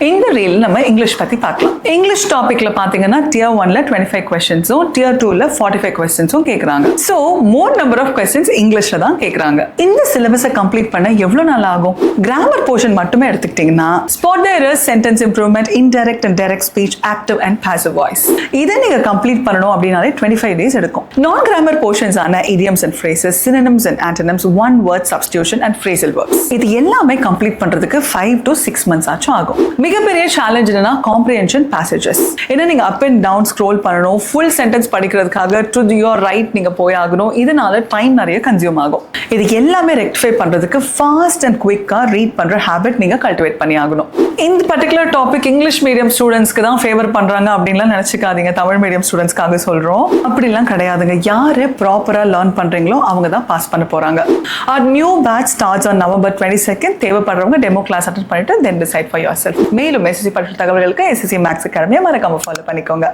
இந்த ரீல் நம்ம இங்கிலீஷ் பத்தி பார்க்கலாம். இங்கிலீஷ் டாபிக்ல பாத்தீங்கன்னா tier 1ல 25 questions-உம் tier 2ல 45 questions-உம் கேக்குறாங்க. So more number of questions இங்கிலீஷ்ல தான் கேக்குறாங்க. இந்த சிலபஸை கம்ப்ளீட் பண்ண எவ்வளவு நாள் ஆகும்? கிராமர் போர்ஷன் மட்டுமே எடுத்துக்கிட்டீங்கன்னா spot the errors, sentence improvement, indirect and direct speech, active and passive voice. இதை நீங்க கம்ப்ளீட் பண்ணணும் அப்படினாலே 25 days எடுக்கும். நான் கிராமர் போர்ஷன்ஸ் ஆன idioms and phrases, synonyms and antonyms, one word substitution and phrasal verbs. இது எல்லாமே கம்ப்ளீட் பண்றதுக்கு 5 to 6 months ஆச்சும் ஆகும். மிகப்பெரிய சேலஞ்ச் என்னன்னா காம்ப்ரிஹென்ஷன் பேசேஜஸ். ஏன்னா நீங்க அப் அண்ட் டவுன் ஸ்க்ரோல் பண்ணணும், ஃபுல் சென்டென்ஸ் படிக்கிறதுக்காக டு யுவர் ரைட் நீங்க போய் ஆகணும். இதனால டைம் நிறைய கன்சியூம் ஆகும். இது எல்லாமே ரெக்டிஃபை பண்றதுக்கு ஃபாஸ்ட் அண்ட் குவிக்கா ரீட் பண்ற ஹேபிட் நீங்க கல்டிவேட் பண்ணி ஆகணும். இந்த பர்டிகுலர் டாபிக் இங்கிலீஷ் மீடியம் ஸ்டூடெண்ட்ஸ்க்கு தான் ஃபேவர் பண்றாங்க அப்படின்லாம் நினைச்சுக்காதீங்க. தமிழ் மீடியம் ஸ்டூடெண்ட்ஸ்க்காக சொல்றோம். அப்படிலாம் கிடையாதுங்க. யாரு ப்ராப்பரா லேர்ன் பண்றீங்களோ அவங்க தான் பாஸ் பண்ண போறாங்க. Our new batch starts on November 22nd. தேவைப்படுறவங்க டெமோ கிளாஸ் அட்டெண்ட் பண்ணிட்டு then decide for yourself. மேலும் SSC பற்றிய தகவல்களுக்கு SSC Max Academy மறக்காம ஃபாலோ பண்ணிக்கோங்க.